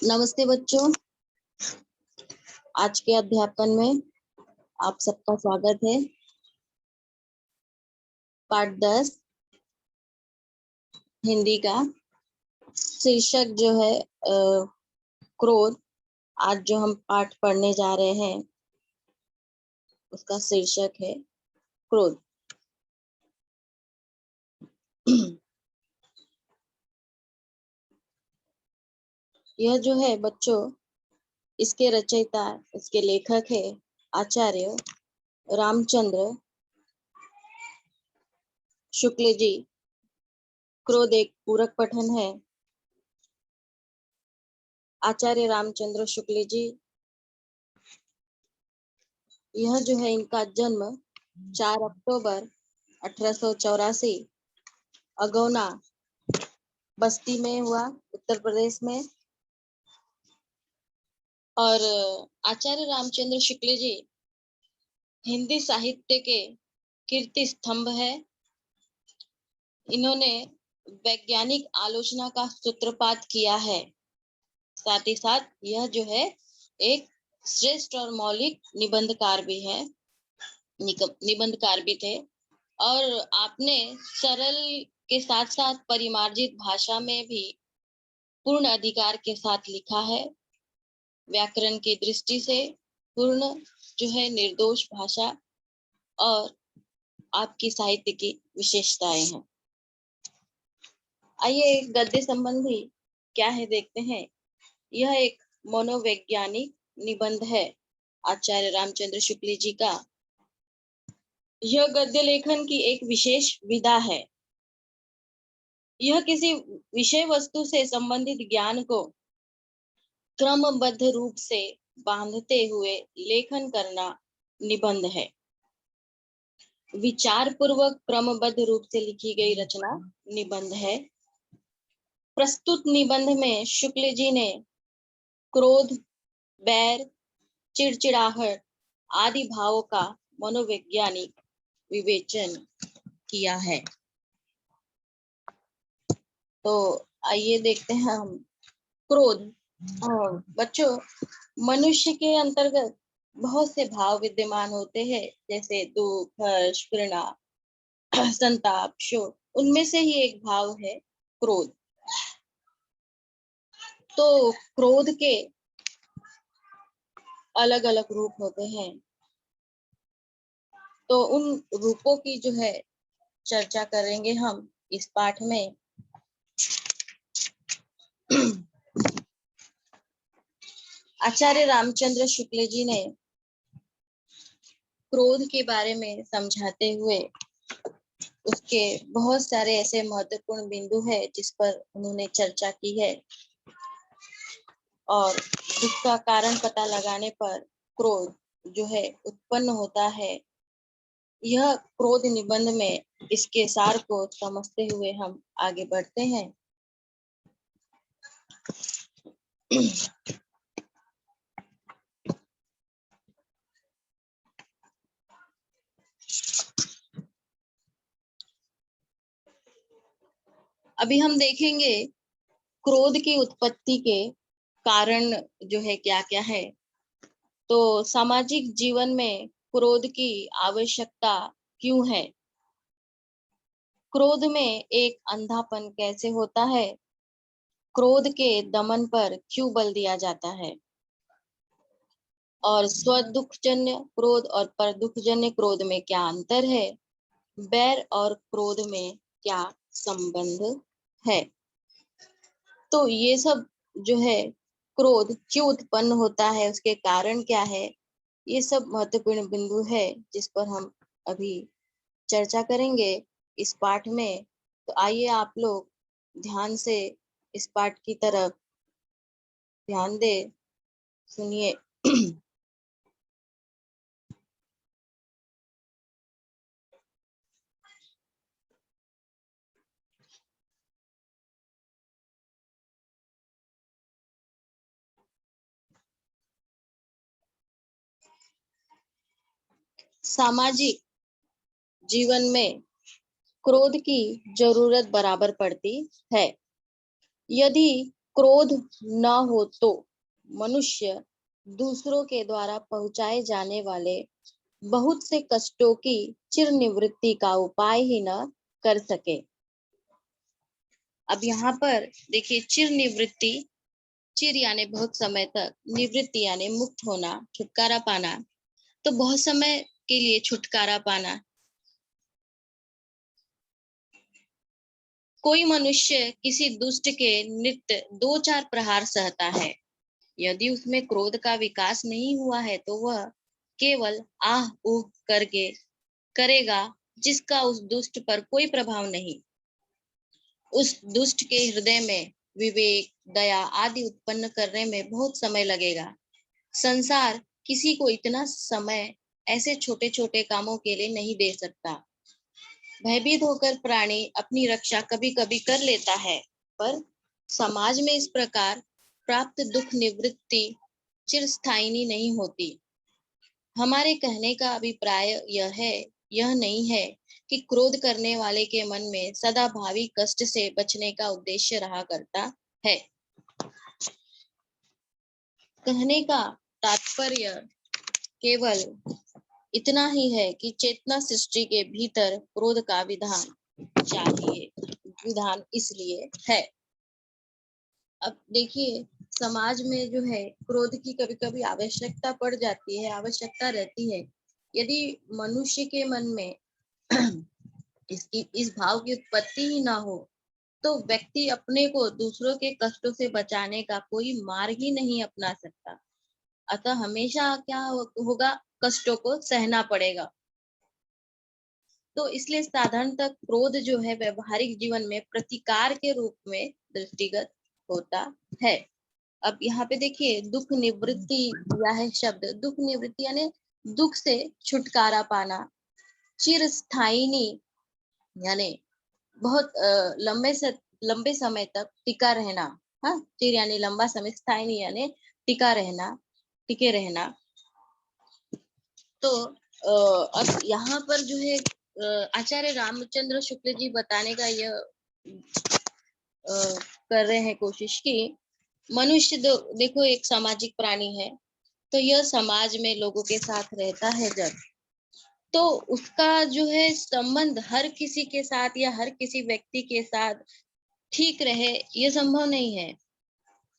नमस्ते बच्चों, आज के अध्यापन में आप सबका स्वागत है। पाठ 10 हिंदी का शीर्षक जो है क्रोध। आज जो हम पाठ पढ़ने जा रहे हैं उसका शीर्षक है क्रोध। यह जो है बच्चों, इसके रचयिता, इसके लेखक है आचार्य रामचंद्र शुक्ल जी। क्रोध एक पूरक पठन है। आचार्य रामचंद्र शुक्ल जी, यह जो है इनका जन्म 4 अक्टूबर 1884 अगौना बस्ती में हुआ, उत्तर प्रदेश में। और आचार्य रामचंद्र शुक्ल जी हिंदी साहित्य के कीर्ति स्तंभ है। इन्होंने वैज्ञानिक आलोचना का सूत्रपात किया है। साथ ही साथ यह जो है एक श्रेष्ठ और मौलिक निबंधकार भी है, निबंधकार भी थे। और आपने सरल के साथ साथ परिमार्जित भाषा में भी पूर्ण अधिकार के साथ लिखा है। व्याकरण की दृष्टि से पूर्ण जो है निर्दोष भाषा और आपकी साहित्य की विशेषताएं हैं। आइए गद्य संबंधी क्या है देखते हैं। यह एक मनोवैज्ञानिक निबंध है आचार्य रामचंद्र शुक्ल जी का। यह गद्य लेखन की एक विशेष विधा है। यह किसी विषय वस्तु से संबंधित ज्ञान को क्रमबद्ध रूप से बांधते हुए लेखन करना निबंध है। विचार पूर्वक क्रमबद्ध रूप से लिखी गई रचना निबंध है। प्रस्तुत निबंध में शुक्ल जी ने क्रोध, बैर, चिड़चिड़ाहट आदि भावों का मनोवैज्ञानिक विवेचन किया है। तो आइए देखते हैं हम क्रोध। बच्चों, मनुष्य के अंतर्गत बहुत से भाव विद्यमान होते हैं, जैसे दुख, हर्ष, घृणा, संताप, शोक। उनमें से ही एक भाव है क्रोध। तो क्रोध के अलग अलग रूप होते हैं। तो उन रूपों की जो है चर्चा करेंगे हम इस पाठ में। आचार्य रामचंद्र शुक्ल जी ने क्रोध के बारे में समझाते हुए उसके बहुत सारे ऐसे महत्वपूर्ण बिंदु है जिस पर उन्होंने चर्चा की है। और इसका कारण पता लगाने पर क्रोध जो है उत्पन्न होता है। यह क्रोध निबंध में इसके सार को समझते हुए हम आगे बढ़ते हैं। अभी हम देखेंगे क्रोध की उत्पत्ति के कारण जो है क्या क्या है। तो सामाजिक जीवन में क्रोध की आवश्यकता क्यों है? क्रोध में एक अंधापन कैसे होता है? क्रोध के दमन पर क्यों बल दिया जाता है? और स्वदुखजन्य क्रोध और परदुखजन्य क्रोध में क्या अंतर है? बैर और क्रोध में क्या संबंध है? तो ये सब जो है क्रोध क्यों उत्पन्न होता है, उसके कारण क्या है, ये सब महत्वपूर्ण बिंदु है जिस पर हम अभी चर्चा करेंगे इस पाठ में। तो आइए आप लोग ध्यान से इस पाठ की तरफ ध्यान दे, सुनिए। सामाजिक जीवन में क्रोध की जरूरत बराबर पड़ती है। यदि क्रोध न हो तो मनुष्य दूसरों के द्वारा पहुंचाए जाने वाले बहुत से कष्टों की चिर निवृत्ति का उपाय ही न कर सके। अब यहाँ पर देखिए, चिर निवृत्ति, चिर यानी बहुत समय तक, निवृत्ति यानी मुक्त होना, छुटकारा पाना। तो बहुत समय के लिए छुटकारा पाना। कोई मनुष्य किसी दुष्ट के नित्य 2-4 प्रहार सहता है, यदि उसमें क्रोध का विकास नहीं हुआ है तो वह केवल आह ऊह करके करेगा, जिसका उस दुष्ट पर कोई प्रभाव नहीं। उस दुष्ट के हृदय में विवेक, दया आदि उत्पन्न करने में बहुत समय लगेगा। संसार किसी को इतना समय ऐसे छोटे छोटे कामों के लिए नहीं दे सकता। भयभीत होकर प्राणी अपनी रक्षा कभी कभी कर लेता है, पर समाज में इस प्रकार प्राप्त दुख निवृत्ति चिरस्थायी नहीं होती। हमारे कहने का अभिप्राय यह नहीं है कि क्रोध करने वाले के मन में सदा भावी कष्ट से बचने का उद्देश्य रहा करता है। कहने का तात्पर्य केवल इतना ही है कि चेतना सृष्टि के भीतर क्रोध का विधान चाहिए। विधान इसलिए है। अब देखिए, समाज में जो है क्रोध की कभी कभी आवश्यकता पड़ जाती है, आवश्यकता रहती है। यदि मनुष्य के मन में इस भाव की उत्पत्ति ही ना हो तो व्यक्ति अपने को दूसरों के कष्टों से बचाने का कोई मार्ग ही नहीं अपना सकता। अतः हमेशा क्या होगा, कष्टों को सहना पड़ेगा। तो इसलिए साधारणतः क्रोध जो है व्यवहारिक जीवन में प्रतिकार के रूप में दृष्टिगत होता है। अब यहाँ पे देखिए, दुख निवृत्ति दिया है शब्द। दुख निवृत्ति यानी दुख से छुटकारा पाना। चिरस्थायिनी यानी बहुत लंबे समय तक टिका रहना। हाँ, चिर यानी लंबा समय, स्थायी यानी टिका रहना, टिके रहना। तो अब यहाँ पर जो है आचार्य रामचंद्र शुक्ल जी बताने का यह कर रहे हैं कोशिश की मनुष्य देखो एक सामाजिक प्राणी है, तो यह समाज में लोगों के साथ रहता है जब, तो उसका जो है संबंध हर किसी के साथ या हर किसी व्यक्ति के साथ ठीक रहे, ये संभव नहीं है।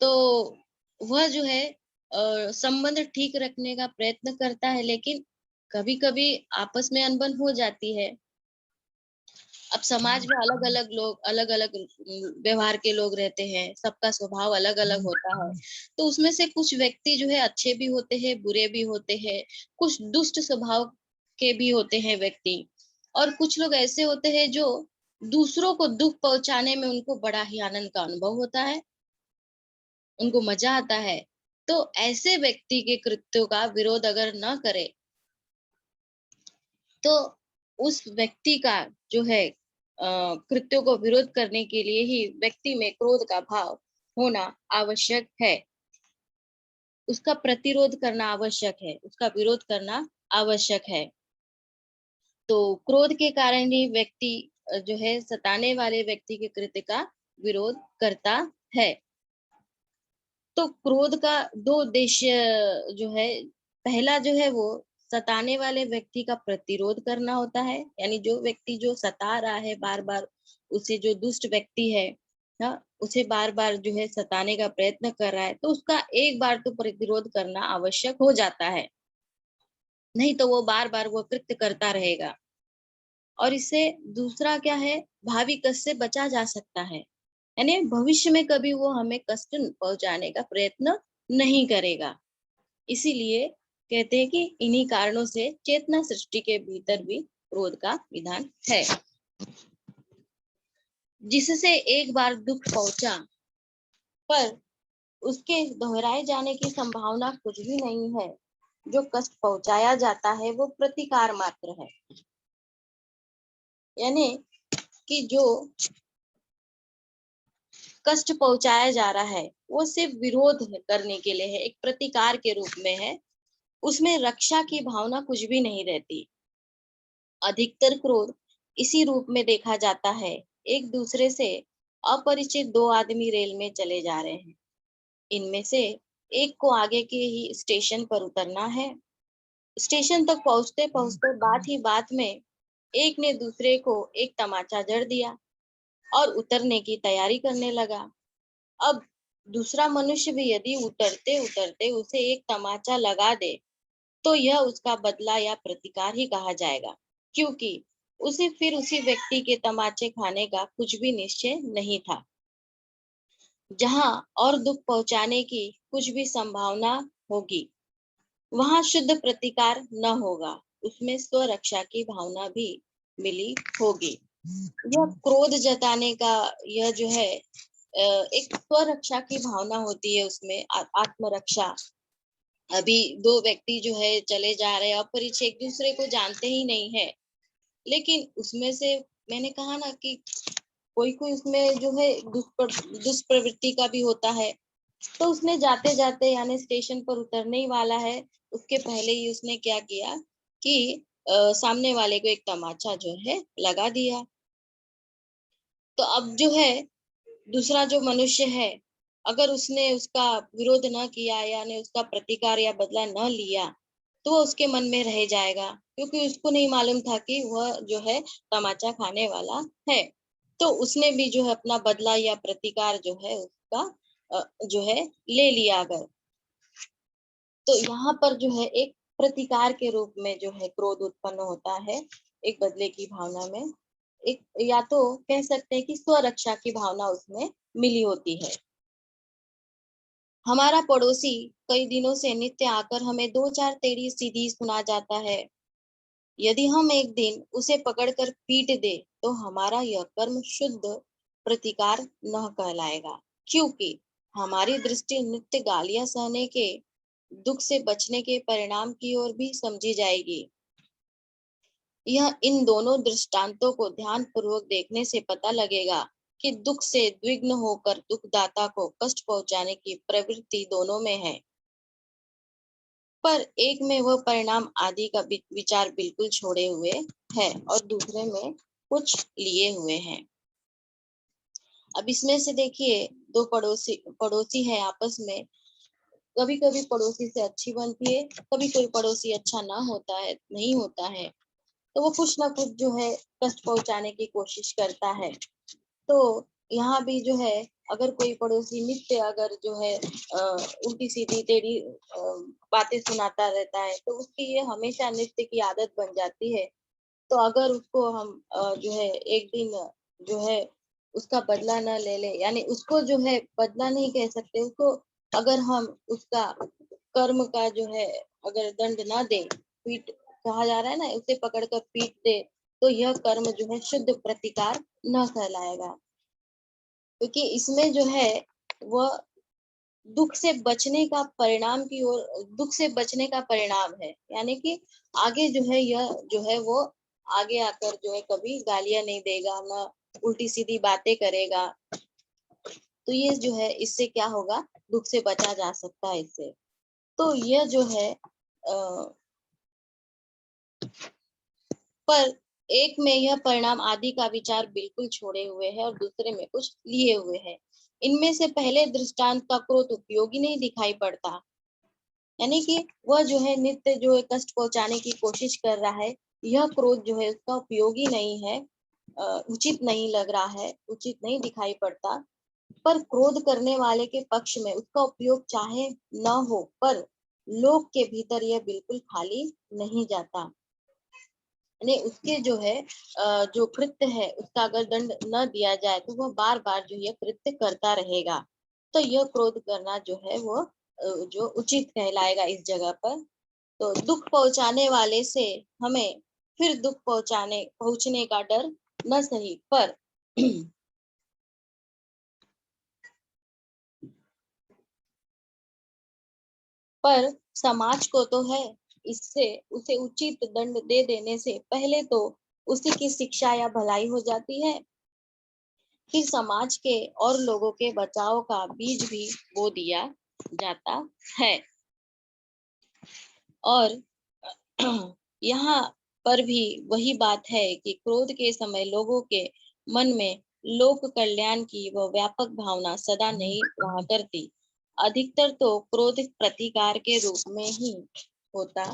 तो वह जो है संबंध ठीक रखने का प्रयत्न करता है, लेकिन कभी कभी आपस में अनबन हो जाती है। अब समाज में अलग अलग लोग, अलग अलग व्यवहार के लोग रहते हैं, सबका स्वभाव अलग अलग होता है। तो उसमें से कुछ व्यक्ति जो है अच्छे भी होते हैं, बुरे भी होते हैं, कुछ दुष्ट स्वभाव के भी होते हैं व्यक्ति, और कुछ लोग ऐसे होते हैं जो दूसरों को दुख पहुंचाने में उनको बड़ा ही आनंद का अनुभव होता है, उनको मजा आता है। तो ऐसे व्यक्ति के कृत्यों का विरोध अगर न करे तो उस व्यक्ति का जो है कृत्यों को विरोध करने के लिए ही व्यक्ति में क्रोध का भाव होना आवश्यक है। उसका प्रतिरोध करना आवश्यक है, उसका विरोध करना आवश्यक है। तो क्रोध के कारण ही व्यक्ति जो है सताने वाले व्यक्ति के कृत्य का विरोध करता है। तो क्रोध का दो उद्देश्य जो है, पहला जो है वो सताने वाले व्यक्ति का प्रतिरोध करना होता है, यानी जो व्यक्ति जो सता रहा है बार बार, उसे जो दुष्ट व्यक्ति है ना, उसे बार बार जो है सताने का प्रयत्न कर रहा है, तो उसका एक बार तो प्रतिरोध करना आवश्यक हो जाता है, नहीं तो वो बार बार वो कृत्य करता रहेगा। और इससे दूसरा क्या है, भावी कष्ट से बचा जा सकता है, यानी भविष्य में कभी वो हमें कष्ट पहुंचाने का प्रयत्न नहीं करेगा। इसीलिए कहते हैं कि इन्हीं कारणों से चेतना सृष्टि के भीतर भी क्रोध का विधान है। जिससे एक बार दुख पहुंचा पर उसके दोहराए जाने की संभावना कुछ भी नहीं है। जो कष्ट पहुंचाया जाता है वो प्रतिकार मात्र है, यानी कि जो कष्ट पहुंचाया जा रहा है वो सिर्फ विरोध करने के लिए है, एक प्रतिकार के रूप में है। उसमें रक्षा की भावना कुछ भी नहीं रहती। अधिकतर क्रोध इसी रूप में देखा जाता है। एक दूसरे से अपरिचित दो आदमी रेल में चले जा रहे हैं। इनमें से एक को आगे के ही स्टेशन पर उतरना है। स्टेशन तक पहुंचते पहुंचते बात ही बात में एक ने दूसरे को एक तमाचा जड़ दिया और उतरने की तैयारी करने लगा। अब दूसरा मनुष्य भी यदि उतरते उतरते उसे एक तमाचा लगा दे तो यह उसका बदला या प्रतिकार ही कहा जाएगा, क्योंकि उसे फिर उसी व्यक्ति के तमाचे खाने का कुछ भी निश्चय नहीं था। जहां और दुख पहुंचाने की कुछ भी संभावना होगी, वहां शुद्ध प्रतिकार न होगा, उसमें स्वरक्षा की भावना भी मिली होगी। यह क्रोध जताने का, यह जो है एक स्वरक्षा की भावना होती है उसमें, आत्मरक्षा। अभी दो व्यक्ति जो है चले जा रहे हैं, अपरिचित, एक दूसरे को जानते ही नहीं है, लेकिन उसमें से मैंने कहा ना कि कोई कोई उसमें जो है दुष्प्रवृत्ति का भी होता है। तो उसने जाते जाते यानी स्टेशन पर उतरने ही वाला है, उसके पहले ही उसने क्या किया कि सामने वाले को एक तमाचा जो है लगा दिया। तो अब जो है दूसरा जो मनुष्य है, अगर उसने उसका विरोध न किया यानी उसका प्रतिकार या बदला न लिया, तो वो उसके मन में रह जाएगा, क्योंकि उसको नहीं मालूम था कि वह जो है तमाचा खाने वाला है। तो उसने भी जो है अपना बदला या प्रतिकार जो है उसका जो है ले लिया अगर। तो यहाँ पर जो है एक प्रतिकार के रूप में जो है क्रोध उत्पन्न होता है, एक बदले की भावना में, एक या तो कह सकते हैं कि स्वरक्षा की भावना उसमें मिली होती है। हमारा पड़ोसी कई दिनों से नित्य आकर हमें दो चार टेढ़ी सीधी सुना जाता है। यदि हम एक दिन उसे पकड़कर पीट दे तो हमारा यह कर्म शुद्ध प्रतिकार न कहलाएगा, क्योंकि हमारी दृष्टि नित्य गालियां सहने के दुख से बचने के परिणाम की ओर भी समझी जाएगी। यह इन दोनों दृष्टांतों को ध्यान पूर्वक देखने से पता लगेगा कि दुख से द्विग्न होकर दुखदाता को कष्ट पहुंचाने की प्रवृत्ति दोनों में है, पर एक में वह परिणाम आदि का विचार बिल्कुल छोड़े हुए है और दूसरे में कुछ लिए हुए हैं। अब इसमें से देखिए, दो पड़ोसी पड़ोसी है आपस में, कभी कभी पड़ोसी से अच्छी बनती है, कभी कोई पड़ोसी अच्छा ना होता है, नहीं होता है, तो वो कुछ ना कुछ जो है कष्ट पहुंचाने की कोशिश करता है। तो यहाँ भी जो है अगर कोई पड़ोसी नित्य अगर जो है उल्टी सीधी टेढ़ी बातें सुनाता रहता है, तो उसकी ये हमेशा नित्य की आदत बन जाती है। तो अगर उसको हम जो है एक दिन जो है उसका बदला न ले ले, यानी उसको जो है बदला नहीं कह सकते, उसको अगर हम उसका कर्म का जो है अगर दंड ना दे, पीट कहा जा रहा है ना, उसे पकड़कर पीट दे, तो यह कर्म जो है शुद्ध प्रतिकार न कहलाएगा, क्योंकि इसमें जो है वह दुख से बचने का परिणाम की ओर, दुख से बचने का परिणाम है, यानी कि आगे जो है यह जो है वो आगे आकर जो है कभी गालियां नहीं देगा, ना उल्टी सीधी बातें करेगा। तो ये जो है इससे क्या होगा, दुख से बचा जा सकता है इससे। तो यह जो है पर एक में यह परिणाम आदि का विचार बिल्कुल छोड़े हुए है और दूसरे में कुछ लिए हुए है। इनमें से पहले दृष्टांत का क्रोध उपयोगी नहीं दिखाई पड़ता, यानी कि वह जो है नित्य जो है कष्ट पहुंचाने की कोशिश कर रहा है, यह क्रोध जो है उसका उपयोगी नहीं है, उचित नहीं लग रहा है, उचित नहीं दिखाई पड़ता। पर क्रोध करने वाले के पक्ष में उसका उपयोग चाहे न हो, पर लोक के भीतर यह बिल्कुल खाली नहीं जाता, यानी उसके जो है जो कृत्य है उसका अगर दंड न दिया जाए तो वह बार बार जो यह कृत्य करता रहेगा। तो यह क्रोध करना जो है वो जो उचित कहलाएगा इस जगह पर। तो दुख पहुंचाने वाले से हमें फिर दुख पहुंचने का डर न सही, पर समाज को तो है, इससे उसे उचित दंड दे देने से पहले तो उसी की शिक्षा या भलाई हो जाती है, फिर समाज के और लोगों के बचाव का बीज भी बो दिया जाता है। और यहाँ पर भी वही बात है कि क्रोध के समय लोगों के मन में लोक कल्याण की वह व्यापक भावना सदा नहीं रहा करती। अधिकतर तो क्रोध प्रतिकार के रूप में ही होता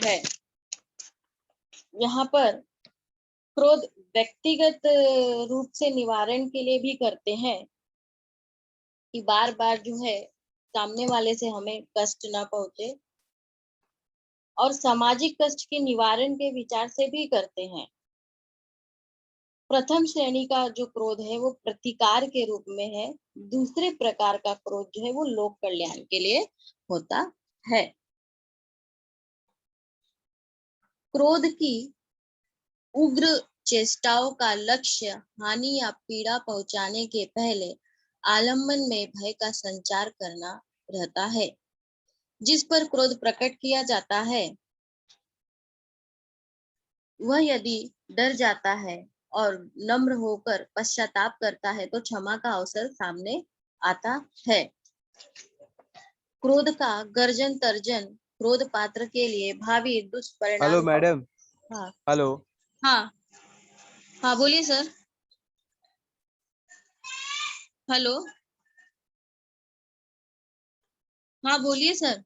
है। यहाँ पर क्रोध व्यक्तिगत रूप से निवारण के लिए भी करते हैं कि बार बार जो है सामने वाले से हमें कष्ट ना पहुंचे, और सामाजिक कष्ट के निवारण के विचार से भी करते हैं। प्रथम श्रेणी का जो क्रोध है वो प्रतिकार के रूप में है। दूसरे प्रकार का क्रोध जो है वो लोक कल्याण के लिए होता है। क्रोध की उग्र चेष्टाओं का लक्ष्य हानि या पीड़ा पहुंचाने के पहले आलम्बन में भय का संचार करना रहता है। जिस पर क्रोध प्रकट किया जाता है वह यदि डर जाता है और नम्र होकर पश्चाताप करता है तो क्षमा का अवसर सामने आता है। क्रोध का गर्जन तर्जन क्रोध पात्र के लिए भावी हेलो दुष्परिणाम। मैडम। हाँ हेलो। हाँ हाँ, बोलिए सर। हेलो, हाँ बोलिए सर।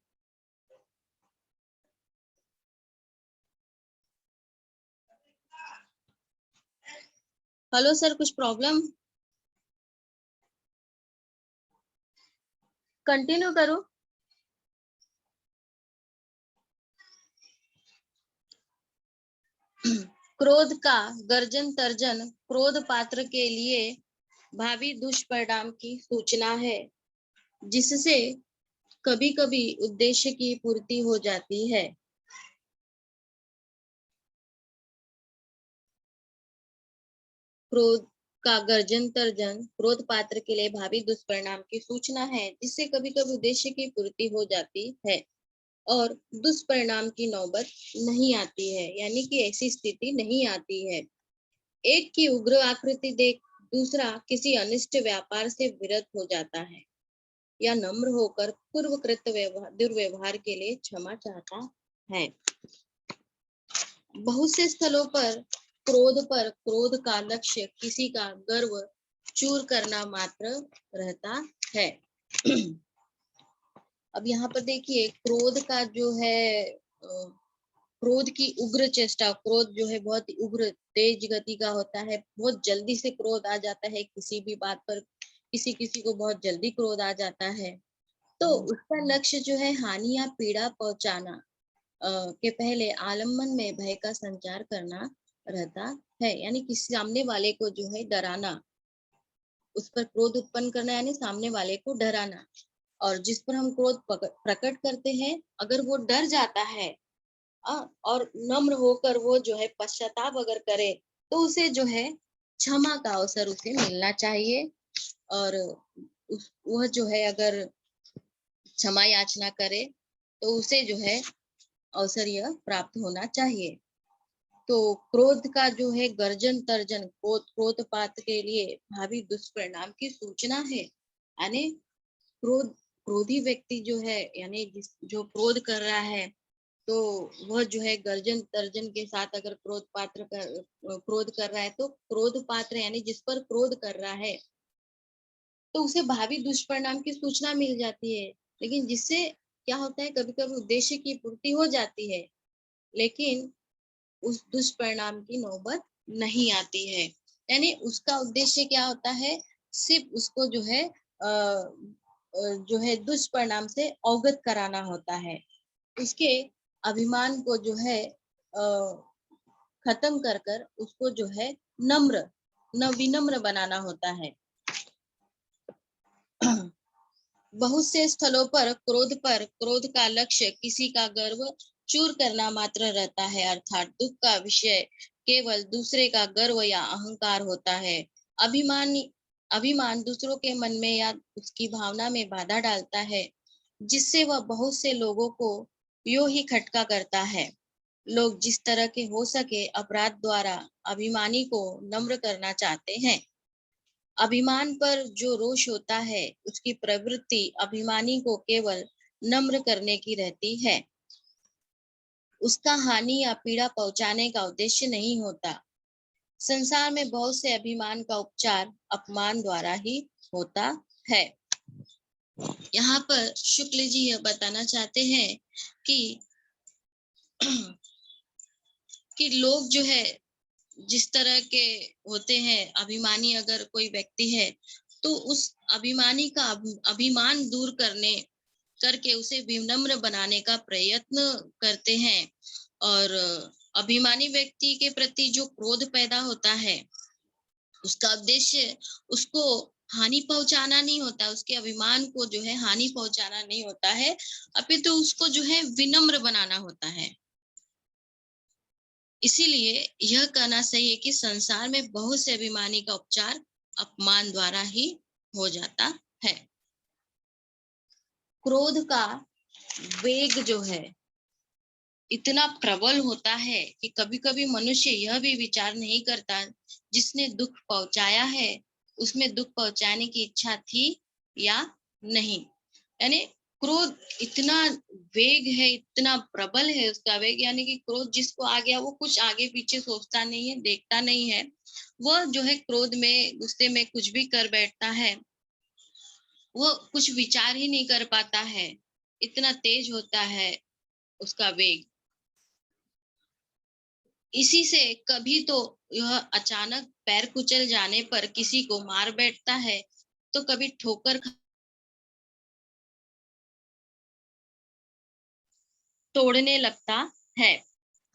हेलो सर, कुछ प्रॉब्लम? कंटिन्यू करो। क्रोध का गर्जन तर्जन क्रोध पात्र के लिए भावी दुष्परिणाम की सूचना है, जिससे कभी कभी उद्देश्य की पूर्ति हो जाती है। क्रोध का गर्जन तर्जन क्रोध पात्र के लिए भावी दुष्परिणाम की सूचना है, जिससे कभी कभी उद्देश्य की पूर्ति हो जाती है और दुष्परिणाम की नौबत नहीं आती है, यानी कि ऐसी स्थिति नहीं आती है। एक की उग्र आकृति देख दूसरा किसी अनिष्ट व्यापार से विरत हो जाता है या नम्र होकर पूर्वकृत दुर्व्यवहार के लिए क्षमा चाहता है। बहुत से स्थलों पर क्रोध का लक्ष्य किसी का गर्व चूर करना मात्र रहता है। अब यहाँ पर देखिए, क्रोध का जो है क्रोध की उग्र चेष्टा, क्रोध जो है बहुत उग्र तेज गति का होता है, बहुत जल्दी से क्रोध आ जाता है किसी भी बात पर। किसी किसी को बहुत जल्दी क्रोध आ जाता है, तो उसका लक्ष्य जो है हानि या पीड़ा पहुंचाना के पहले आलम्बन में भय का संचार करना रहता है, यानी किसी सामने वाले को जो है डराना, उस पर क्रोध उत्पन्न करना यानी सामने वाले को डराना। और जिस पर हम क्रोध प्रकट करते हैं, अगर वो डर जाता है और नम्र होकर वो जो है पश्चाताप अगर करे, तो उसे जो है क्षमा का अवसर उसे मिलना चाहिए। और वह जो है अगर क्षमा याचना करे तो उसे जो है अवसर यह प्राप्त होना चाहिए। तो क्रोध का जो है गर्जन तर्जन क्रोध पात के लिए भावी दुष्परिणाम की सूचना है, यानी क्रोधी व्यक्ति जो है, यानी जो क्रोध कर रहा है, तो वह जो है गर्जन तर्जन के साथ अगर क्रोध कर रहा है, तो क्रोध पात्र यानी जिस पर क्रोध कर रहा है, तो उसे भावी दुष्परिणाम की सूचना मिल जाती है। लेकिन जिससे क्या होता है, कभी कभी उद्देश्य की पूर्ति हो जाती है, लेकिन उस दुष्परिणाम की नौबत नहीं आती है। यानी उसका उद्देश्य क्या होता है, सिर्फ उसको जो है जो है दुष्परिणाम से अवगत कराना होता है, उसके अभिमान को जो है खत्म कर कर उसको जो है विनम्र बनाना होता है। बहुत से स्थलों पर क्रोध का लक्ष्य किसी का गर्व चूर करना मात्र रहता है, अर्थात दुख का विषय केवल दूसरे का गर्व या अहंकार होता है। अभिमान दूसरों के मन में या उसकी भावना में बाधा डालता है, जिससे वह बहुत से लोगों को यूं ही खटका करता है। लोग जिस तरह के हो सके अपराध द्वारा अभिमानी को नम्र करना चाहते हैं। अभिमान पर जो रोष होता है, उसकी प्रवृत्ति अभिमानी को केवल नम्र करने की रहती है। उसका हानि या पीड़ा पहुंचाने का उद्देश्य नहीं होता। संसार में बहुत से अभिमान का उपचार अपमान द्वारा ही होता है। यहाँ पर शुक्ल जी यह बताना चाहते हैं कि कि लोग जो है जिस तरह के होते हैं, अभिमानी अगर कोई व्यक्ति है तो उस अभिमानी का अभिमान दूर करके उसे विनम्र बनाने का प्रयत्न करते हैं। और अभिमानी व्यक्ति के प्रति जो क्रोध पैदा होता है उसका उद्देश्य उसको हानि पहुंचाना नहीं होता, उसके अभिमान को जो है हानि पहुंचाना नहीं होता है, अपितु उसको जो है विनम्र बनाना होता है। इसीलिए यह कहना सही है कि संसार में बहुत से अभिमानी का उपचार अपमान द्वारा ही हो जाता है। क्रोध का वेग जो है इतना प्रबल होता है कि कभी-कभी मनुष्य यह भी विचार नहीं करता जिसने दुख पहुंचाया है उसमें दुख पहुंचाने की इच्छा थी या नहीं। यानी क्रोध इतना वेग है, इतना प्रबल है उसका वेग, यानी कि क्रोध जिसको आ गया वो कुछ आगे पीछे सोचता नहीं है, देखता नहीं है। वह जो है क्रोध में गुस्से में कुछ भी कर बैठता है, वो कुछ विचार ही नहीं कर पाता है, इतना तेज होता है उसका वेग। इसी से कभी तो यह अचानक पैर कुचल जाने पर किसी को मार बैठता है, तो कभी ठोकर तोड़ने लगता है।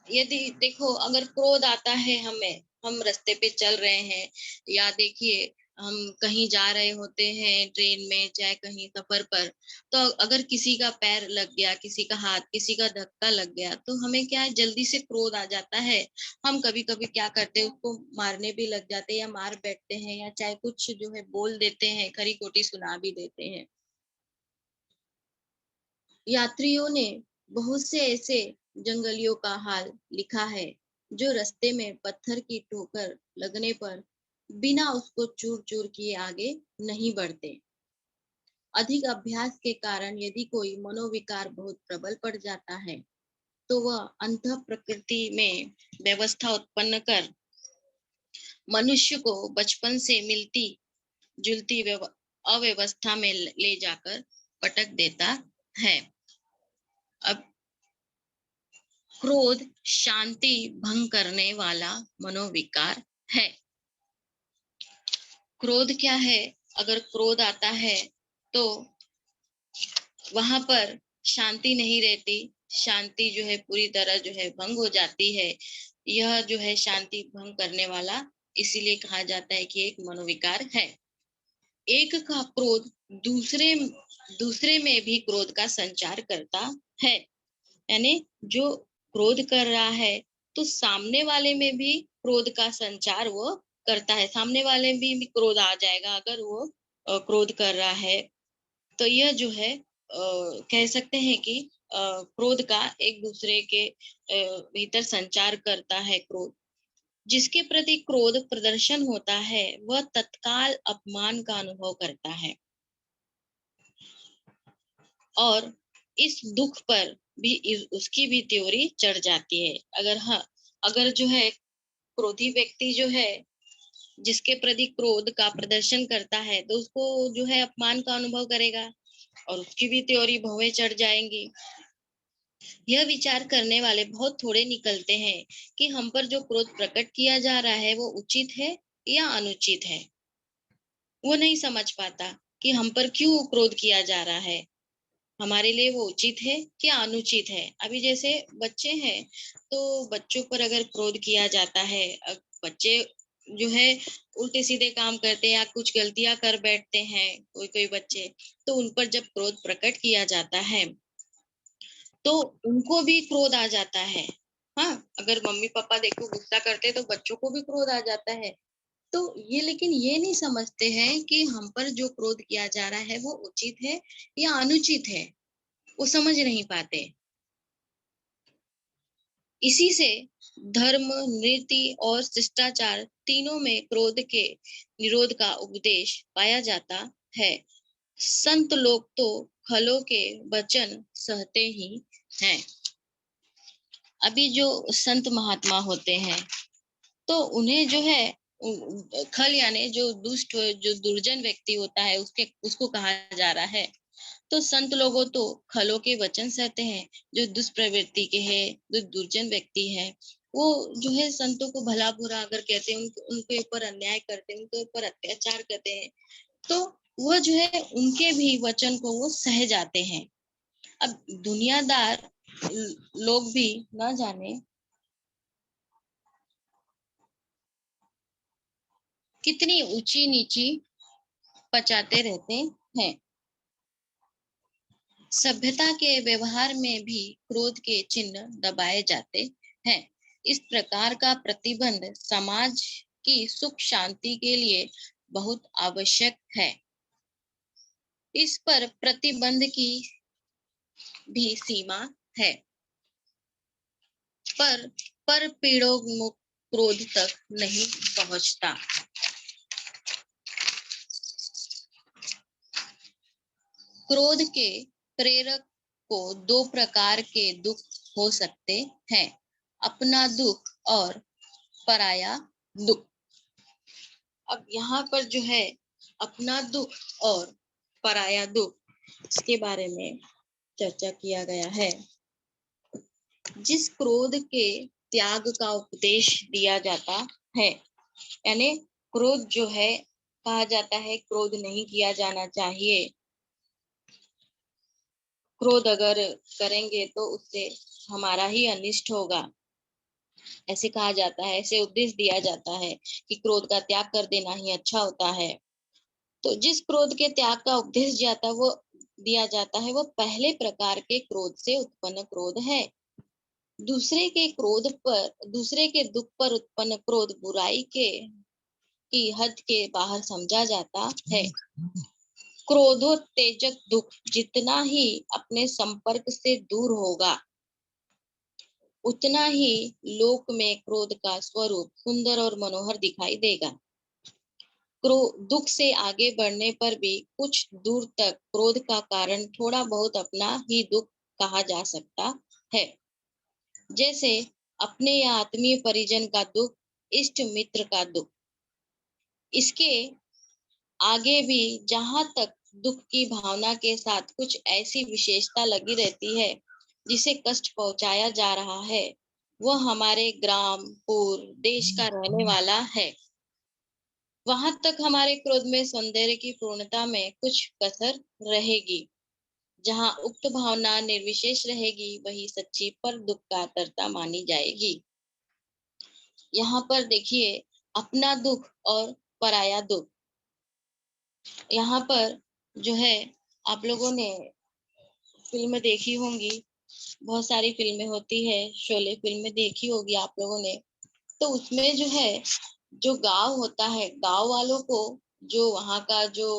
यदि देखो अगर क्रोध आता है हमें, हम रास्ते पे चल रहे हैं या देखिए हम कहीं जा रहे होते हैं ट्रेन में चाहे कहीं सफर पर, तो अगर किसी का पैर लग गया, किसी का हाथ, किसी का धक्का लग गया तो हमें क्या है जल्दी से क्रोध आ जाता है। हम कभी कभी क्या करते हैं उसको मारने भी लग जाते हैं या मार बैठते हैं या चाहे कुछ जो है बोल देते हैं, खरी खोटी सुना भी देते हैं। यात्रियों ने बहुत से ऐसे जंगलियों का हाल लिखा है जो रास्ते में पत्थर की ठोकर लगने पर बिना उसको चूर चूर किए आगे नहीं बढ़ते। अधिक अभ्यास के कारण यदि कोई मनोविकार बहुत प्रबल पड़ जाता है तो वह अंतः प्रकृति में व्यवस्था उत्पन्न कर मनुष्य को बचपन से मिलती जुलती अव्यवस्था में ले जाकर पटक देता है। अब क्रोध शांति भंग करने वाला मनोविकार है। क्रोध क्या है? अगर क्रोध आता है तो वहां पर शांति नहीं रहती, शांति जो है पूरी तरह जो है भंग हो जाती है। यह जो है शांति भंग करने वाला इसीलिए कहा जाता है कि एक मनोविकार है। एक का क्रोध दूसरे दूसरे में भी क्रोध का संचार करता है। यानी जो क्रोध कर रहा है तो सामने वाले में भी क्रोध का संचार वो करता है, सामने वाले में भी क्रोध आ जाएगा अगर वो क्रोध कर रहा है। तो यह जो है कह सकते हैं कि क्रोध का एक दूसरे के भीतर संचार करता है क्रोध। जिसके प्रति क्रोध प्रदर्शन होता है वह तत्काल अपमान का अनुभव करता है और इस दुख पर भी उसकी भी त्योरी चढ़ जाती है। अगर जो है क्रोधी व्यक्ति जो है जिसके प्रति क्रोध का प्रदर्शन करता है तो उसको जो है अपमान का अनुभव करेगा और उसकी भी त्योरी भौवें चढ़ जाएंगी। यह विचार करने वाले बहुत थोड़े निकलते हैं कि हम पर जो क्रोध प्रकट किया जा रहा है वो उचित है या अनुचित है। वो नहीं समझ पाता कि हम पर क्यों क्रोध किया जा रहा है, हमारे लिए वो उचित है क्या अनुचित है। अभी जैसे बच्चे हैं तो बच्चों पर अगर क्रोध किया जाता है, बच्चे जो है उल्टे सीधे काम करते हैं या कुछ गलतियां कर बैठते हैं कोई कोई बच्चे, तो उन पर जब क्रोध प्रकट किया जाता है तो उनको भी क्रोध आ जाता है। हाँ, अगर मम्मी पापा देखो गुस्सा करते हैं तो बच्चों को भी क्रोध आ जाता है। तो ये लेकिन ये नहीं समझते हैं कि हम पर जो क्रोध किया जा रहा है वो उचित है या अनुचित है, वो समझ नहीं पाते। इसी से धर्म, नीति और शिष्टाचार तीनों में क्रोध के निरोध का उपदेश पाया जाता है। संत लोग तो खलों के वचन सहते ही हैं। अभी जो संत महात्मा होते हैं तो उन्हें जो है खल यानी जो दुष्ट जो दुर्जन व्यक्ति होता है उसको कहा जा रहा है। तो संत लोगों तो खलों के वचन सहते हैं। जो दुष्प्रवृत्ति के हैं, जो दुर्जन व्यक्ति है, वो जो है संतों को भला बुरा अगर कहते हैं, उनके ऊपर अन्याय करते हैं, उनके ऊपर अत्याचार करते हैं, तो वह जो है उनके भी वचन को वो सह जाते हैं। अब दुनियादार लोग भी ना जाने कितनी ऊंची नीची पचाते रहते हैं। सभ्यता के व्यवहार में भी क्रोध के चिन्ह दबाए जाते हैं। इस प्रकार का प्रतिबंध समाज की सुख शांति के लिए बहुत आवश्यक है। इस पर प्रतिबंध की भी सीमा है, पर पीड़ोन्मुख क्रोध तक नहीं पहुंचता। क्रोध के प्रेरक को दो प्रकार के दुख हो सकते हैं, अपना दुख और पराया दुख। अब यहाँ पर जो है अपना दुख और पराया दुख, इसके बारे में चर्चा किया गया है। जिस क्रोध के त्याग का उपदेश दिया जाता है, यानी क्रोध जो है कहा जाता है क्रोध नहीं किया जाना चाहिए, क्रोध अगर करेंगे तो उससे हमारा ही अनिष्ट होगा, ऐसे कहा जाता है, ऐसे उपदेश दिया जाता है कि क्रोध का त्याग कर देना ही अच्छा होता है। तो जिस क्रोध के त्याग का उपदेश जाता वो दिया जाता है, वो पहले प्रकार के क्रोध से उत्पन्न क्रोध है। दूसरे के दुख पर उत्पन्न क्रोध बुराई के की हद के बाहर समझा जाता है। क्रोधोत्तेजक दुख जितना ही अपने संपर्क से दूर होगा, उतना ही लोक में क्रोध का स्वरूप सुंदर और मनोहर दिखाई देगा। दुख से आगे बढ़ने पर भी कुछ दूर तक क्रोध का कारण थोड़ा बहुत अपना ही दुख कहा जा सकता है, जैसे अपने या आत्मीय परिजन का दुख, इष्ट मित्र का दुख। इसके आगे भी जहां तक दुख की भावना के साथ कुछ ऐसी विशेषता लगी रहती है जिसे कष्ट पहुंचाया जा रहा है, वह हमारे ग्राम पुर देश का रहने वाला है। वहां तक हमारे क्रोध में सौंदर्य की पूर्णता में कुछ कसर रहेगी। जहां उक्त भावना निर्विशेष रहेगी, वही सच्ची पर दुख कातरता मानी जाएगी। यहाँ पर देखिए अपना दुख और पराया दुख। यहाँ पर जो है आप लोगों ने फिल्म देखी होंगी, बहुत सारी फिल्में होती है, शोले फिल्म देखी होगी आप लोगों ने। तो उसमें जो है जो गांव होता है, गांव वालों को जो वहां का जो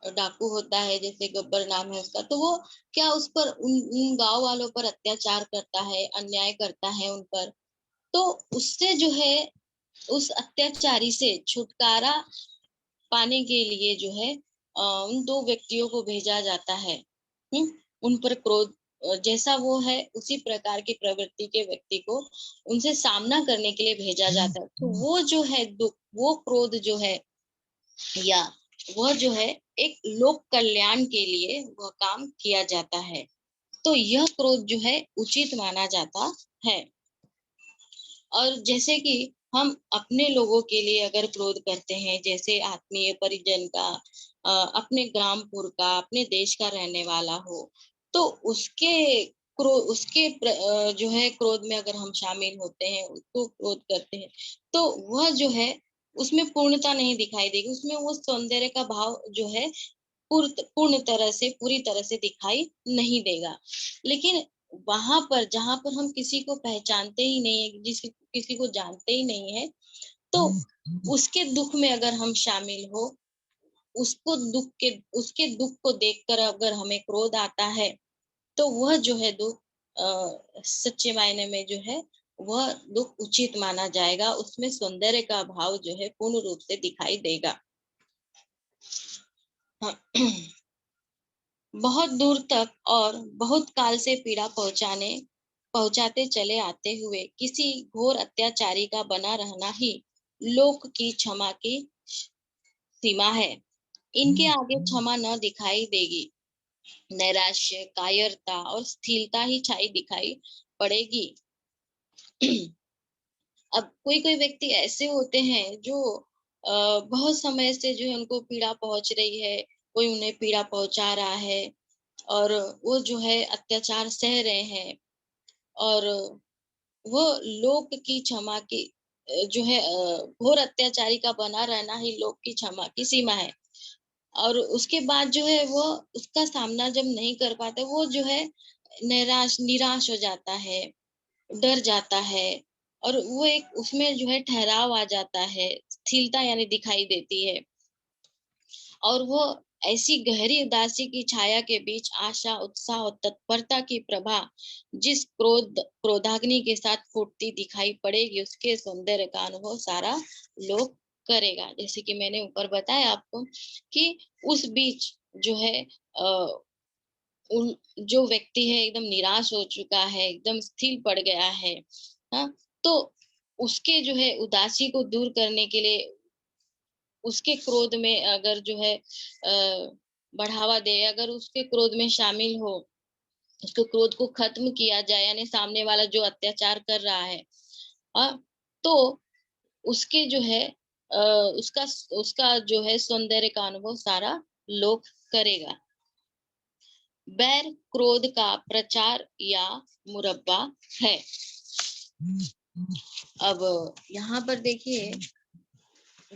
डाकू होता है, जैसे गब्बर नाम है उसका, तो वो क्या उस पर उन गांव वालों पर अत्याचार करता है, अन्याय करता है उन पर। तो उससे जो है उस अत्याचारी से छुटकारा पाने के लिए जो है उन दो व्यक्तियों को भेजा जाता है। उन पर क्रोध जैसा वो है उसी प्रकार की प्रवृत्ति के व्यक्ति को उनसे सामना करने के लिए भेजा जाता है। तो वो जो है दुख, वो क्रोध जो है, या वह जो है एक लोक कल्याण के लिए वह काम किया जाता है। तो यह क्रोध जो है उचित माना जाता है। और जैसे कि हम अपने लोगों के लिए अगर क्रोध करते हैं, जैसे आत्मीय परिजन का, अपने ग्रामपुर का, अपने देश का रहने वाला हो, तो जो है क्रोध में अगर हम शामिल होते हैं, उसको क्रोध करते हैं, तो वह जो है उसमें पूर्णता नहीं दिखाई देगी, उसमें वो सौंदर्य का भाव जो है पूरी तरह से दिखाई नहीं देगा। लेकिन वहां पर जहां पर हम किसी को पहचानते ही नहीं है, किसी को जानते ही नहीं है, तो उसके दुख में अगर हम शामिल हो, उसके दुख को देखकर अगर हमें क्रोध आता है, तो वह जो है दुख सच्चे मायने में जो है वह दुख उचित माना जाएगा, उसमें सौंदर्य का भाव जो है पूर्ण रूप से दिखाई देगा। बहुत दूर तक और बहुत काल से पीड़ा पहुंचाने पहुंचाते चले आते हुए किसी घोर अत्याचारी का बना रहना ही लोक की क्षमा की सीमा है। इनके आगे क्षमा न दिखाई देगी, नैराश्य, कायरता और स्थिरता ही छाई दिखाई पड़ेगी। अब कोई कोई व्यक्ति ऐसे होते हैं जो बहुत समय से जो है उनको पीड़ा पहुंच रही है, कोई उन्हें पीड़ा पहुंचा रहा है और वो जो है अत्याचार सह रहे हैं और वो लोक की क्षमा की जो है घोर अत्याचारी का बना रहना ही लोक की क्षमा की सीमा है। और उसके बाद जो है वो उसका सामना जब नहीं कर पाते, वो जो है निराश हो जाता है, डर जाता है और वो एक उसमें जो है ठहराव आ जाता है, स्थिरता यानी दिखाई देती है और वो ऐसी गहरी उदासी की छाया के बीच आशा, उत्साह और तत्परता की प्रभा जिस क्रोधाग्नि के साथ फूटती दिखाई पड़ेगी, उसके सौंदर्य का अनुभव सारा लोक करेगा। जैसे कि मैंने ऊपर बताया आपको कि उस बीच जो है उन जो व्यक्ति है एकदम निराश हो चुका है, एकदम स्थिर पड़ गया है, हाँ, तो उसके जो है उदासी को दूर करने के लिए उसके क्रोध में अगर जो है बढ़ावा दे, अगर उसके क्रोध में शामिल हो, उसके क्रोध को खत्म किया जाए, यानी सामने वाला जो अत्याचार कर रहा है, तो उसके जो है उसका उसका जो है सौंदर्य का अनुभव सारा लोक करेगा। बैर क्रोध का प्रचार या मुरब्बा है। अब यहाँ पर देखिए,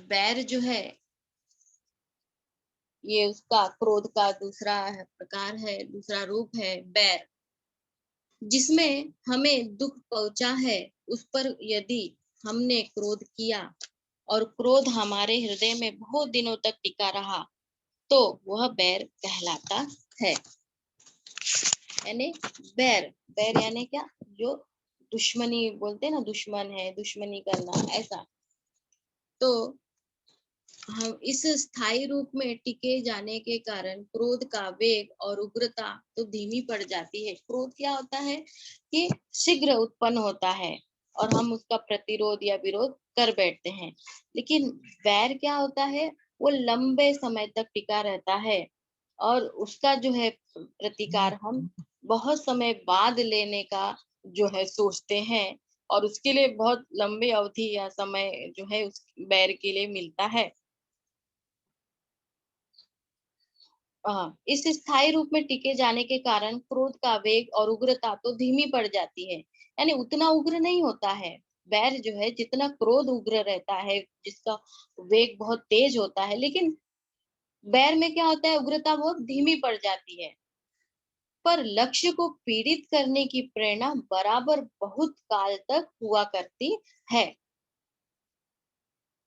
बैर जो है ये उसका क्रोध का दूसरा प्रकार है, दूसरा रूप है बैर, जिसमें हमें दुख पहुंचा है उस पर यदि हमने क्रोध किया और क्रोध हमारे हृदय में बहुत दिनों तक टिका रहा, तो वह बैर कहलाता है। यानी बैर, बैर यानी क्या, जो दुश्मनी बोलते हैं ना, दुश्मन है, दुश्मनी करना, ऐसा। तो हम इस स्थायी रूप में टिके जाने के कारण क्रोध का वेग और उग्रता तो धीमी पड़ जाती है। क्रोध क्या होता है कि शीघ्र उत्पन्न होता है और हम उसका प्रतिरोध या विरोध कर बैठते हैं, लेकिन वैर क्या होता है, वो लंबे समय तक टिका रहता है और उसका जो है प्रतिकार हम बहुत समय बाद लेने का जो है सोचते हैं और उसके लिए बहुत लंबी अवधि या समय जो है उस बैर के लिए मिलता है। इस स्थायी रूप में टिके जाने के कारण क्रोध का वेग और उग्रता तो धीमी पड़ जाती है, यानी उतना उग्र नहीं होता है। बैर जो है जितना क्रोध उग्र रहता है, जिसका वेग बहुत तेज होता है, लेकिन बैर में क्या होता है, उग्रता बहुत धीमी पड़ जाती है। पर लक्ष्य को पीड़ित करने की प्रेरणा बराबर बहुत काल तक हुआ करती है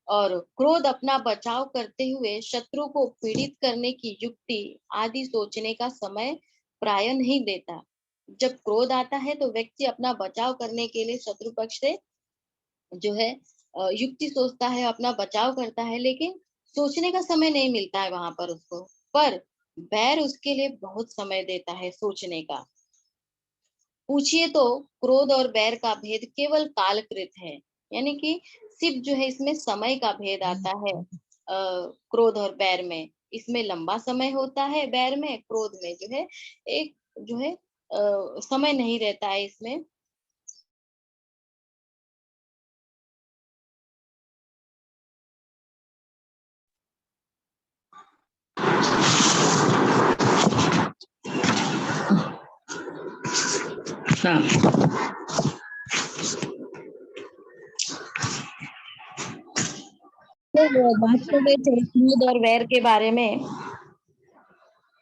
और क्रोध अपना बचाव करते हुए शत्रु को पीड़ित करने की युक्ति आदि सोचने का समय प्राय नहीं देता। जब क्रोध आता है तो व्यक्ति अपना बचाव करने के लिए शत्रु पक्ष से जो है युक्ति सोचता है, अपना बचाव करता है, लेकिन सोचने का समय नहीं मिलता है वहां पर उसको। पर बैर उसके लिए बहुत समय देता है सोचने का। पूछिए तो क्रोध और बैर का भेद केवल कालकृत है, यानी कि सिर्फ जो है इसमें समय का भेद आता है। क्रोध और बैर में इसमें लंबा समय होता है, बैर में, क्रोध में जो है एक जो है समय नहीं रहता है इसमें। हाँ, तो बात कर रहे थे क्रोध और बैर के बारे में।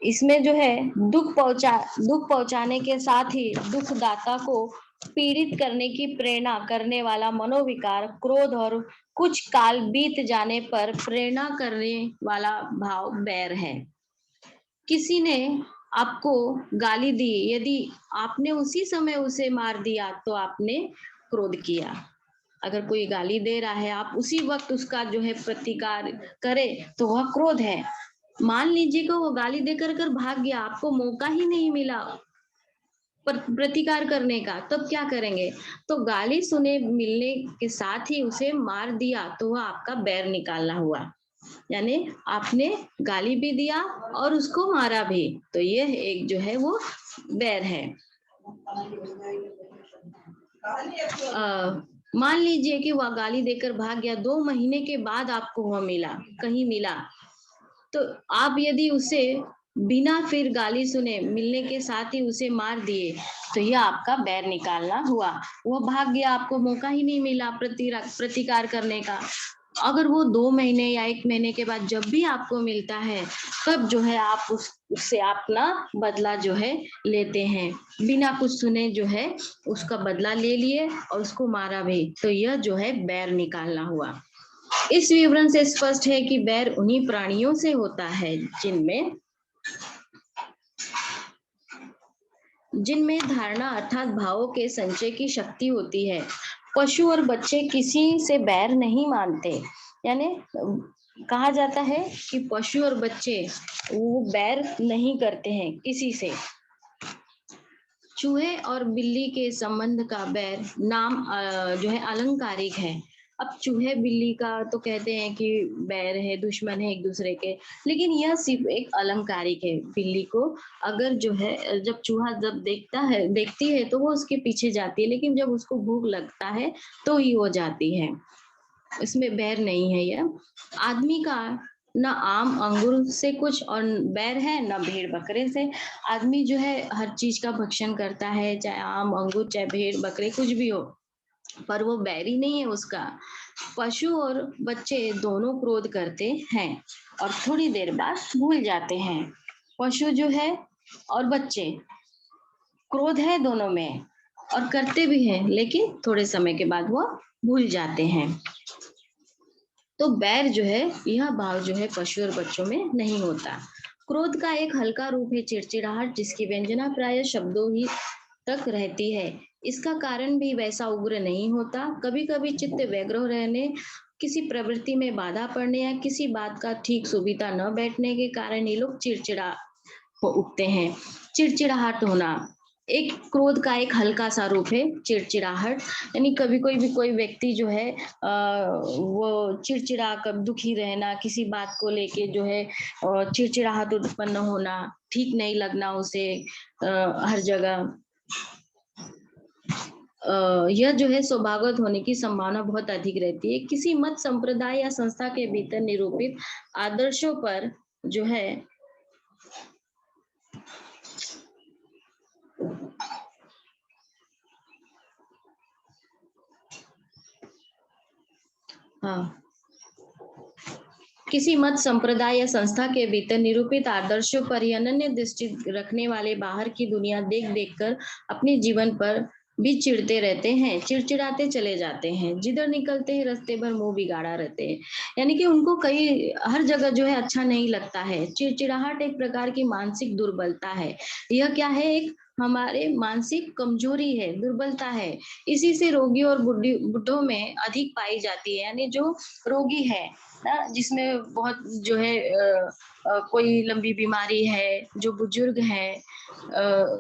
इसमें जो है दुख पहुंचाने के साथ ही दुखदाता को पीड़ित करने की प्रेरणा करने वाला मनोविकार क्रोध और कुछ काल बीत जाने पर प्रेरणा करने वाला भाव बैर है। किसी ने आपको गाली दी, यदि आपने उसी समय उसे मार दिया तो आपने क्रोध किया। अगर कोई गाली दे रहा है, आप उसी वक्त उसका जो है प्रतिकार करे तो वह क्रोध है। मान लीजिए कि वो गाली देकर कर भाग गया, आपको मौका ही नहीं मिला प्रतिकार करने का, तब क्या करेंगे? तो गाली सुने मिलने के साथ ही उसे मार दिया तो वह आपका बैर निकालना हुआ। यानी आपने गाली भी दिया और उसको मारा भी, तो यह एक जो है वो बैर है। मान लीजिए कि वह गाली देकर भाग गया, 2 महीने के बाद आपको वह मिला, कहीं मिला, तो आप यदि उसे बिना फिर गाली सुने मिलने के साथ ही उसे मार दिए, तो यह आपका बैर निकालना हुआ। वो भाग गया, आपको मौका ही नहीं मिला प्रतिकार करने का। अगर वो 2 महीने या 1 महीने के बाद जब भी आपको मिलता है, तब जो है आप उससे अपना बदला जो है लेते हैं। बिना कुछ सुने जो है उसका बदला ले लिए और उसको मारा भी, तो यह जो है बैर निकालना हुआ। इस विवरण से स्पष्ट है कि बैर उन्हीं प्राणियों से होता है जिनमें धारणा अर्थात भावों के संचय की शक्ति होती है। पशु और बच्चे किसी से बैर नहीं मानते। यानी कहा जाता है कि पशु और बच्चे वो बैर नहीं करते हैं किसी से। चूहे और बिल्ली के संबंध का बैर नाम जो है अलंकारिक है। अब चूहे बिल्ली का तो कहते हैं कि बैर है, दुश्मन है एक दूसरे के, लेकिन यह सिर्फ एक अलंकारिक है। बिल्ली को अगर जो है जब चूहा जब देखती है तो वो उसके पीछे जाती है, लेकिन जब उसको भूख लगता है तो ही वो जाती है। इसमें बैर नहीं है। यह आदमी का न आम अंगूर से कुछ और बैर है, न भेड़ बकरे से। आदमी जो है हर चीज का भक्षण करता है, चाहे आम अंगूर चाहे भेड़ बकरे कुछ भी हो, पर वो बैरी नहीं है उसका। पशु और बच्चे दोनों क्रोध करते हैं और थोड़ी देर बाद भूल जाते हैं। पशु जो है और बच्चे क्रोध है दोनों में और करते भी हैं, लेकिन थोड़े समय के बाद वो भूल जाते हैं। तो बैर जो है यह भाव जो है पशु और बच्चों में नहीं होता। क्रोध का एक हल्का रूप है चिड़चिड़ाहट, जिसकी व्यंजना प्राय शब्दों ही तक रहती है। इसका कारण भी वैसा उग्र नहीं होता। कभी कभी चित्त व्यग्र रहने, किसी प्रवृत्ति में बाधा पड़ने या किसी बात का ठीक सुविधा न बैठने के कारण ये लोग चिड़चिड़ा हो उठते हैं। चिड़चिड़ाहट होना एक क्रोध का एक हल्का सा रूप है, चिड़चिड़ाहट। यानी कभी कोई व्यक्ति जो है वो चिड़चिड़ा कर दुखी रहना, किसी बात को लेके जो है चिड़चिड़ाहट उत्पन्न होना, ठीक नहीं लगना उसे हर जगह। यह जो है स्वभावगत होने की संभावना बहुत अधिक रहती है। किसी मत संप्रदाय या संस्था के भीतर निरूपित आदर्शों पर जो है हाँ, किसी मत संप्रदाय या संस्था के भीतर निरूपित आदर्शों पर ही अनन्य दृष्टि रखने वाले बाहर की दुनिया देख देख कर अपने जीवन पर भी चिढ़ते रहते हैं, चिड़चिड़ाते चले जाते हैं, जिधर निकलते हैं रास्ते भर मुंह बिगाड़ा रहते हैं। यानी कि उनको कई हर जगह जो है अच्छा नहीं लगता है। चिड़चिड़ाहट एक प्रकार की मानसिक दुर्बलता है। यह क्या है? एक हमारे मानसिक कमजोरी है, दुर्बलता है। इसी से रोगी और बुढ़ों में अधिक पाई जाती है। यानी जो रोगी है ना, जिसमें बहुत जो है कोई लंबी बीमारी है, जो बुजुर्ग है,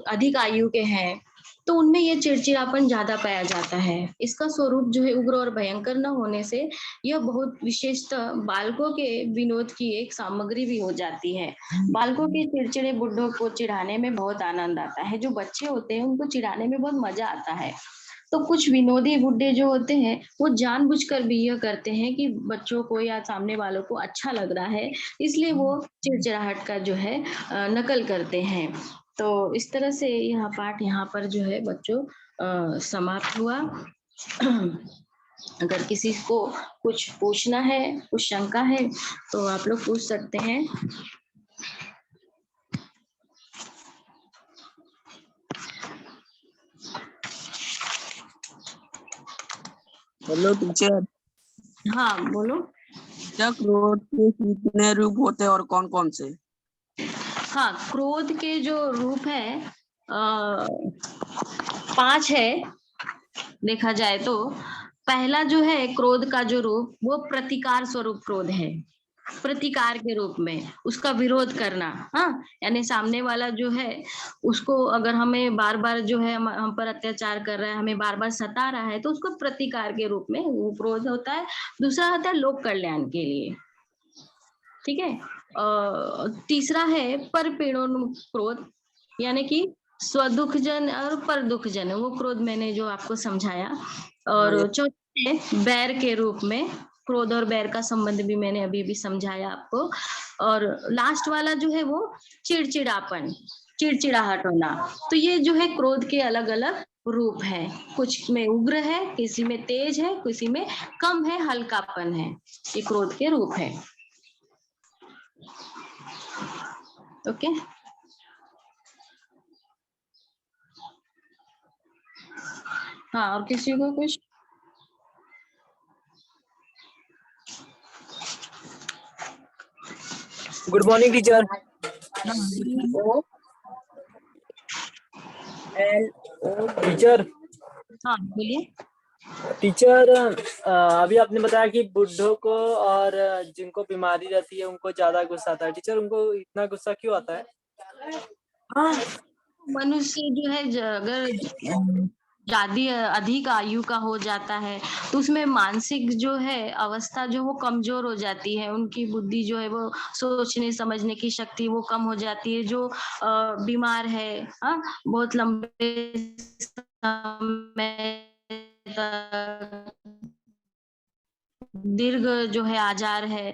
अधिक आयु के हैं, तो उनमें ये चिड़चिड़ापन ज्यादा पाया जाता है। इसका स्वरूप जो है उग्र और भयंकर न होने से यह बहुत विशेषतः बालकों के विनोद की एक सामग्री भी हो जाती है। बालकों के चिड़चिड़े बुड्ढों को चिढ़ाने में बहुत आनंद आता है। जो बच्चे होते हैं उनको चिढ़ाने में बहुत मजा आता है। तो कुछ विनोदी बुड्ढे जो होते हैं वो जानबूझकर भी यह करते हैं कि बच्चों को या सामने वालों को अच्छा लग रहा है, इसलिए वो चिड़चिड़ाहट का जो है नकल करते हैं। तो इस तरह से यह पाठ यहाँ पर जो है बच्चों समाप्त हुआ। अगर किसी को कुछ पूछना है, कुछ शंका है, तो आप लोग पूछ सकते हैं। Hello teacher. हाँ बोलो। क्रोध के कितने रूप होते हैं और कौन कौन से? हाँ, क्रोध के जो रूप है 5 है देखा जाए तो। पहला जो है क्रोध का जो रूप वो प्रतिकार स्वरूप क्रोध है। प्रतिकार के रूप में उसका विरोध करना। हाँ, यानी सामने वाला जो है उसको अगर हमें बार बार जो है हम पर अत्याचार कर रहा है, हमें बार बार सता रहा है, तो उसको प्रतिकार के रूप में वो क्रोध होता है। दूसरा होता है लोक कल्याण के लिए, ठीक है। तीसरा है पर क्रोध, यानी कि स्वदुख जन और पर दुख जन, वो क्रोध मैंने जो आपको समझाया। और चौथा है बैर के रूप में, क्रोध और बैर का संबंध भी मैंने अभी भी समझाया आपको। और लास्ट वाला जो है वो चिड़चिड़ापन, चिड़चिड़ाहट होना। तो ये जो है क्रोध के अलग अलग रूप है, कुछ में उग्र है, किसी में तेज है, किसी में कम है, हल्कापन है। ये क्रोध के रूप है। ओके, हाँ, और किसी को कुछ? Good morning teacher. टीचर हाँ बोलिए। टीचर अभी आपने बताया कि बुढ़ों को और जिनको बीमारी रहती है उनको ज्यादा गुस्सा आता है। टीचर, उनको इतना गुस्सा क्यों आता है? मनुष्य जो है अगर ज्यादा अधिक आयु का हो जाता है तो उसमें मानसिक जो है अवस्था जो वो कमजोर हो जाती है, उनकी बुद्धि जो है वो सोचने समझने की शक्ति वो कम हो जाती है। जो बीमार है, बहुत लंबे समय तक दीर्घ जो है आजार है,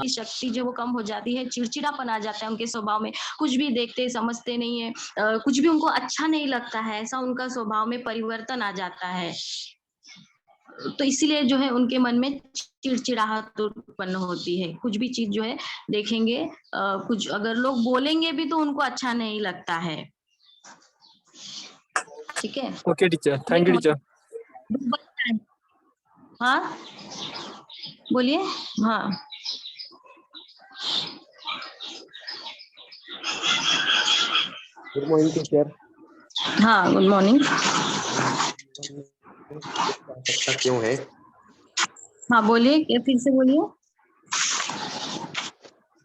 शक्ति जो वो कम हो जाती है, चिड़चिड़ापन आ जाता है उनके स्वभाव में, कुछ भी देखते समझते नहीं है, कुछ भी उनको अच्छा नहीं लगता है, ऐसा उनका स्वभाव में परिवर्तन आ जाता है। तो इसीलिए जो है उनके मन में चिड़चिड़ाहट उत्पन्न होती है। कुछ भी चीज जो है देखेंगे, कुछ अगर लोग बोलेंगे भी तो उनको अच्छा नहीं लगता है। ठीक है, okay teacher, thank you teacher. हाँ बोलिए। हाँ, गुड मॉर्निंग टीचर। हाँ गुड मॉर्निंग। आवश्यकता क्यों है? हाँ बोलिए, क्या फिर से बोलिए।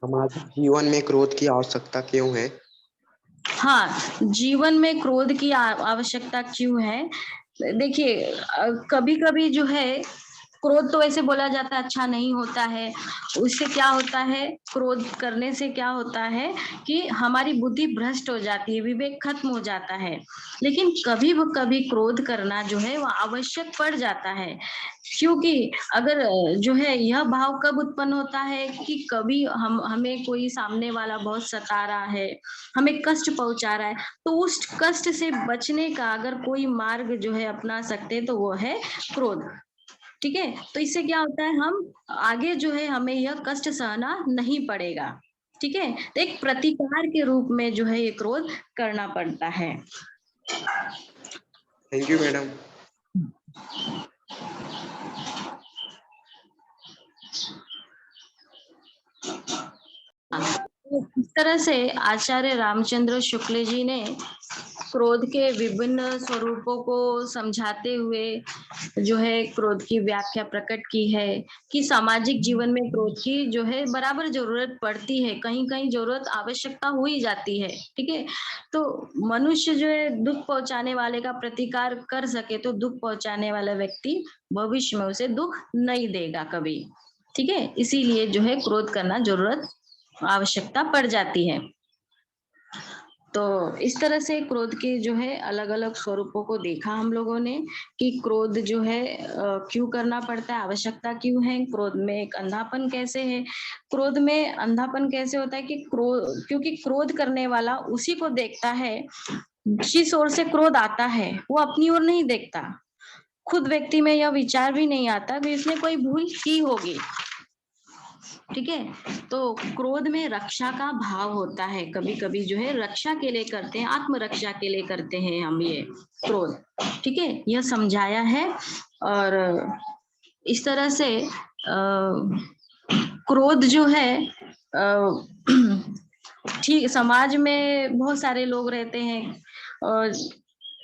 सामाजिक जीवन में क्रोध की आवश्यकता क्यों है? हाँ, जीवन में क्रोध की आवश्यकता क्यों है? देखिए, कभी कभी जो है क्रोध तो ऐसे बोला जाता है अच्छा नहीं होता है। उससे क्या होता है, क्रोध करने से क्या होता है कि हमारी बुद्धि भ्रष्ट हो जाती है, विवेक खत्म हो जाता है। लेकिन कभी कभी क्रोध करना जो है वो आवश्यक पड़ जाता है, क्योंकि अगर जो है यह भाव कब उत्पन्न होता है कि कभी हमें कोई सामने वाला बहुत सता रहा है, हमें कष्ट पहुंचा रहा है, तो उस कष्ट से बचने का अगर कोई मार्ग जो है अपना सकते तो वो है क्रोध। ठीक है, तो इससे क्या होता है, हम आगे जो है हमें यह कष्ट सहना नहीं पड़ेगा। ठीक है, तो एक प्रतिकार के रूप में जो है ये क्रोध करना पड़ता है। Thank you madam. इस तरह से आचार्य रामचंद्र शुक्ल जी ने क्रोध के विभिन्न स्वरूपों को समझाते हुए जो है क्रोध की व्याख्या प्रकट की है कि सामाजिक जीवन में क्रोध की जो है बराबर जरूरत पड़ती है, कहीं कहीं जरूरत आवश्यकता हो ही जाती है। ठीक है, तो मनुष्य जो है दुख पहुंचाने वाले का प्रतिकार कर सके तो दुख पहुंचाने वाला व्यक्ति भविष्य में उसे दुख नहीं देगा कभी। ठीक है, इसीलिए जो है क्रोध करना जरूरत आवश्यकता पड़ जाती है। तो इस तरह से क्रोध के जो है अलग अलग स्वरूपों को देखा हम लोगों ने कि क्रोध जो है क्यों करना पड़ता है, आवश्यकता क्यों है, क्रोध में एक अंधापन कैसे है। क्रोध में अंधापन कैसे होता है कि क्योंकि क्रोध करने वाला उसी को देखता है जिस ओर से क्रोध आता है, वो अपनी ओर नहीं देखता। खुद व्यक्ति में यह विचार भी नहीं आता कि इसने कोई भूल की होगी। ठीक है, तो क्रोध में रक्षा का भाव होता है, कभी कभी जो है रक्षा के लिए करते हैं, आत्मरक्षा के लिए करते हैं हम ये क्रोध। ठीक है, यह समझाया है। और इस तरह से क्रोध जो है ठीक, समाज में बहुत सारे लोग रहते हैं और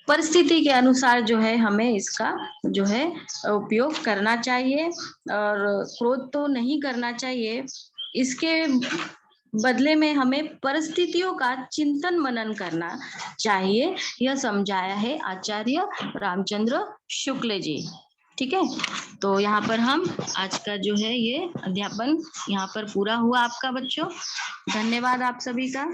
परिस्थिति के अनुसार जो है हमें इसका जो है उपयोग करना चाहिए, और क्रोध तो नहीं करना चाहिए। इसके बदले में हमें परिस्थितियों का चिंतन मनन करना चाहिए, यह समझाया है आचार्य रामचंद्र शुक्ल जी। ठीक है, तो यहाँ पर हम आज का जो है ये अध्यापन यहाँ पर पूरा हुआ आपका बच्चों। धन्यवाद आप सभी का।